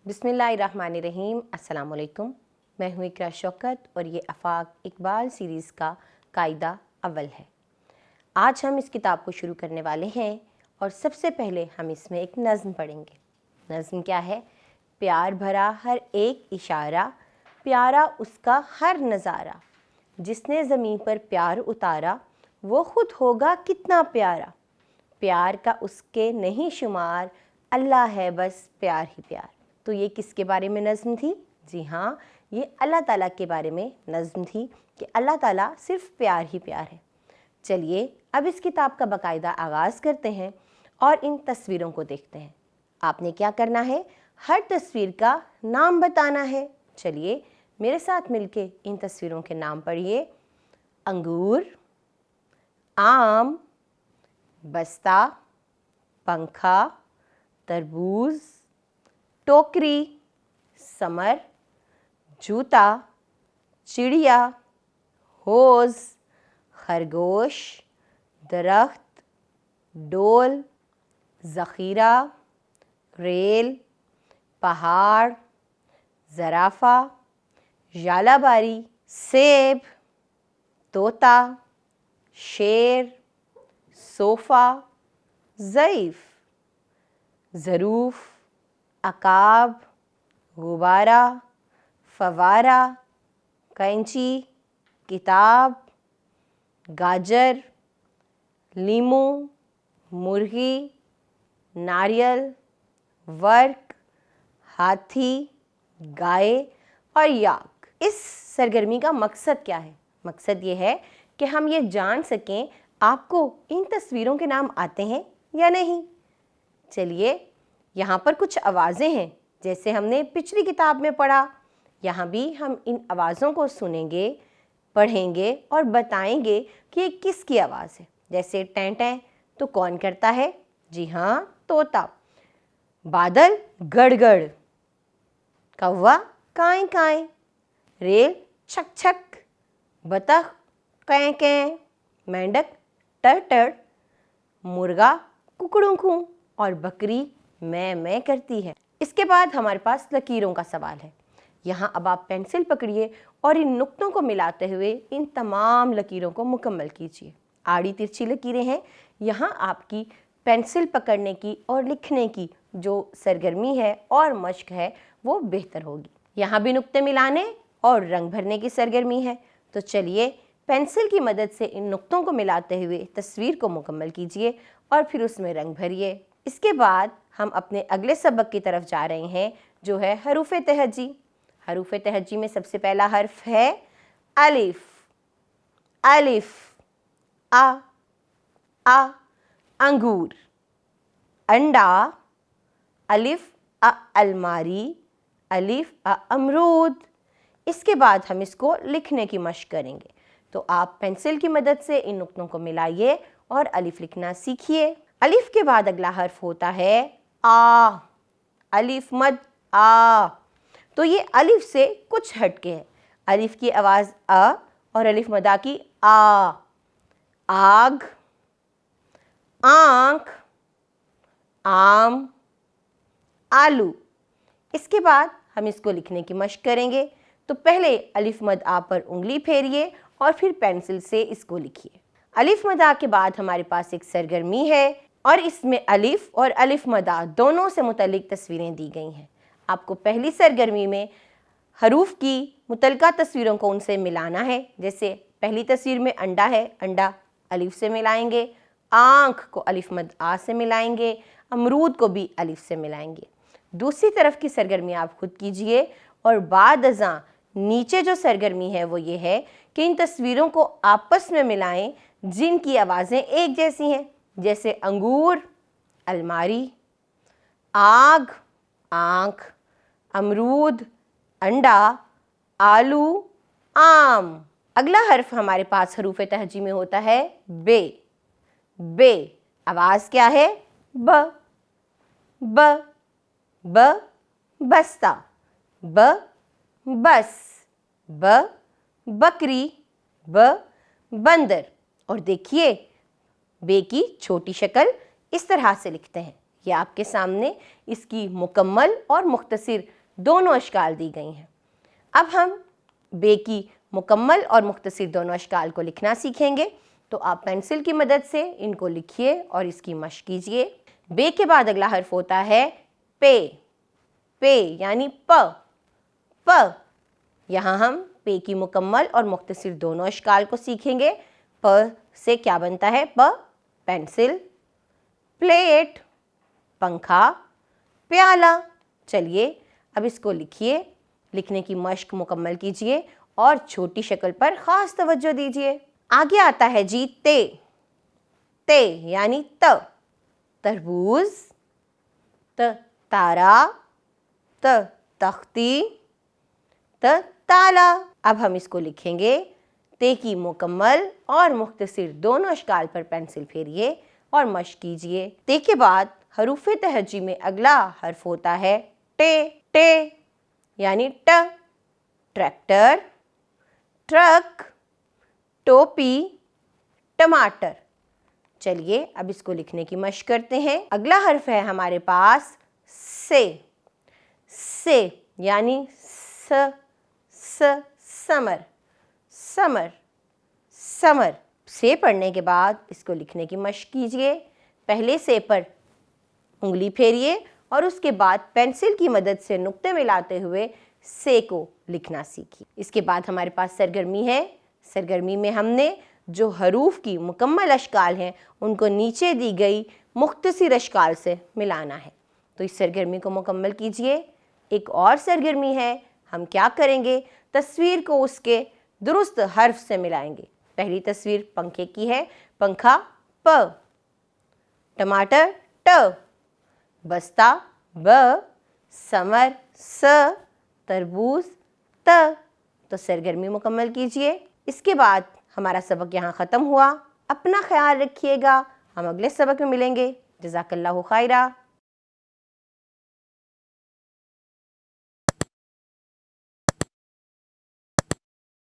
बिस्मिल्लाहिर्रहमानिर्रहीम। अस्सलाम वालेकुम। मैं हूँ इकरा शौकत और ये आफाक इकबाल सीरीज़ का कायदा अव्वल है। आज हम इस किताब को शुरू करने वाले हैं और सबसे पहले हम इसमें एक नज़्म पढ़ेंगे। नज़्म क्या है? प्यार भरा हर एक इशारा, प्यारा उसका हर नज़ारा, जिसने ज़मीं पर प्यार उतारा वो ख़ुद होगा कितना प्यारा। प्यार का उसके नहीं शुमार, अल्लाह है बस प्यार ही प्यार। तो ये किसके बारे में नज़्म थी? जी हाँ, ये अल्लाह ताला के बारे में नज़्म थी कि अल्लाह ताला सिर्फ़ प्यार ही प्यार है। चलिए अब इस किताब का बाकायदा आगाज़ करते हैं और इन तस्वीरों को देखते हैं। आपने क्या करना है? हर तस्वीर का नाम बताना है। चलिए मेरे साथ मिलके इन तस्वीरों के नाम पढ़िए। अंगूर, आम, बस्ता, पंखा, तरबूज, टोकरी, समर, जूता, चिड़िया, होज़, खरगोश, दरख्त, डोल, ज़ख़ीरा, रेल, पहाड़, ज़राफ़ा, जालाबारी, सेब, तोता, शेर, सोफ़ा, ज़ईफ़, ज़रूफ़, अकाब, गुब्बारा, फव्वारा, कैंची, किताब, गाजर, लीमू, मुर्गी, नारियल, वर्क, हाथी, गाय और याक। इस सरगर्मी का मकसद क्या है? मकसद ये है कि हम ये जान सकें आपको इन तस्वीरों के नाम आते हैं या नहीं। चलिए यहाँ पर कुछ आवाज़ें हैं जैसे हमने पिछली किताब में पढ़ा। यहाँ भी हम इन आवाज़ों को सुनेंगे, पढ़ेंगे और बताएंगे कि ये किसकी आवाज़ है। जैसे टें टें तो कौन करता है? जी हाँ, तोता। बादल गड़गड़, कौवा काएं काएं, रेल छक छक, बतख कैं कैं, मेंढक टर टर, मुर्गा कुकड़ू कू और बकरी मैं करती है। इसके बाद हमारे पास लकीरों का सवाल है। यहाँ अब आप पेंसिल पकड़िए और इन नुक्तों को मिलाते हुए इन तमाम लकीरों को मुकम्मल कीजिए। आड़ी तिरछी लकीरें हैं। यहाँ आपकी पेंसिल पकड़ने की और लिखने की जो सरगर्मी है और मश्क है वो बेहतर होगी। यहाँ भी नुक्ते मिलाने और रंग भरने की सरगर्मी है। तो चलिए पेंसिल की मदद से इन नुक्तों को मिलाते हुए तस्वीर को मुकम्मल कीजिए और फिर उसमें रंग भरिए। इसके बाद हम अपने अगले सबक की तरफ जा रहे हैं जो है हरूफ़ तहज्जी। हरूफ़ तहज्जी में सबसे पहला हर्फ है अलिफ। अलिफ आ, अंगूर, अंडा, अलिफ अलमारी, अलिफ अमरूद। इसके बाद हम इसको लिखने की मशक करेंगे। तो आप पेंसिल की मदद से इन नुक्तों को मिलाइए और अलिफ लिखना सीखिए। अलिफ के बाद अगला हर्फ होता है आ। अलिफ मद आ। तो ये अलिफ से कुछ हटके है। अलिफ की आवाज़ अ और अलिफ मदा की आ। आग, आँख, आम, आलू। इसके बाद हम इसको लिखने की मशक करेंगे। तो पहले अलिफ मद आ पर उंगली फेरिए और फिर पेंसिल से इसको लिखिए। अलिफ मद आ के बाद हमारे पास एक सरगर्मी है और इसमें अलिफ और अलिफ मद आ दोनों से मुतल्लिक तस्वीरें दी गई हैं। आपको पहली सरगर्मी में हरूफ की मुतल्लिका तस्वीरों को उनसे मिलाना है। जैसे पहली तस्वीर में अंडा है, अंडा अलिफ से मिलाएंगे, आँख को अलिफ मद आ से मिलाएंगे, अमरूद को भी अलिफ से मिलाएंगे। दूसरी तरफ की सरगर्मी आप खुद कीजिए और बाद अज़ां नीचे जो सरगर्मी है वो ये है कि इन तस्वीरों को आपस में मिलाएं जिनकी आवाज़ें एक जैसी हैं। जैसे अंगूर अलमारी, आग आँख, अमरूद अंडा, आलू आम। अगला हर्फ हमारे पास हरूफ़ तहज्जी में होता है बे। बे आवाज़ क्या है? ब। ब बस्ता, ब बस, ब बकरी, ब बंदर। और देखिए बे की छोटी शक्ल इस तरह से लिखते हैं। یہ آپ کے سامنے اس کی مکمل اور مختصر دونوں اشکال دی گئی ہیں۔ اب ہم بے کی مکمل اور مختصر دونوں اشکال کو لکھنا سیکھیں گے، تو آپ پینسل کی مدد سے ان کو لکھیے اور اس کی مشق کیجیے۔ بے کے بعد اگلا حرف ہوتا ہے پے، پے یعنی پ، پ۔ یہاں ہم پے کی مکمل اور مختصر دونوں اشکال کو سیکھیں گے۔ پ سے کیا بنتا ہے؟ پ پینسل، پلیٹ پنکھا، پیالہ۔ چلیے اب اس کو لکھیے، لکھنے کی مشق مکمل کیجیے اور چھوٹی شکل پر خاص توجہ دیجیے۔ آگے آتا ہے جی تے، تے یعنی ت، تربوز، ت تارا، ت تختی، ت تالا۔ اب ہم اس کو لکھیں گے۔ تے کی مکمل اور مختصر دونوں اشکال پر پینسل پھیریے اور مشق کیجیے۔ تے کے بعد حروف تہجی میں اگلا حرف ہوتا ہے ٹے، ٹے یعنی ٹ، ٹریکٹر، ٹرک، ٹوپی، ٹماٹر۔ چلیے اب اس کو لکھنے کی مشق کرتے ہیں۔ اگلا حرف ہے ہمارے پاس سے، سے یعنی س، س سمر، سمر، سمر۔ سے پڑھنے کے بعد اس کو لکھنے کی مشق کیجیے۔ پہلے سے پر انگلی پھیریے اور اس کے بعد پینسل کی مدد سے نقطے ملاتے ہوئے سے کو لکھنا سیکھیے۔ اس کے بعد ہمارے پاس سرگرمی ہے۔ سرگرمی میں ہم نے جو حروف کی مکمل اشکال ہیں ان کو نیچے دی گئی مختصر اشکال سے ملانا ہے، تو اس سرگرمی کو مکمل کیجیے۔ ایک اور سرگرمی ہے، ہم کیا کریں گے؟ تصویر کو اس کے درست حرف سے ملائیں گے۔ پہلی تصویر پنکھے کی ہے، پنکھا پ، ٹماٹر ٹ، بستہ ب، سمر س، تربوز ت۔ تو سرگرمی مکمل کیجیے۔ اس کے بعد ہمارا سبق یہاں ختم ہوا۔ اپنا خیال رکھیے گا، ہم اگلے سبق میں ملیں گے۔ جزاک اللہ خیرہ۔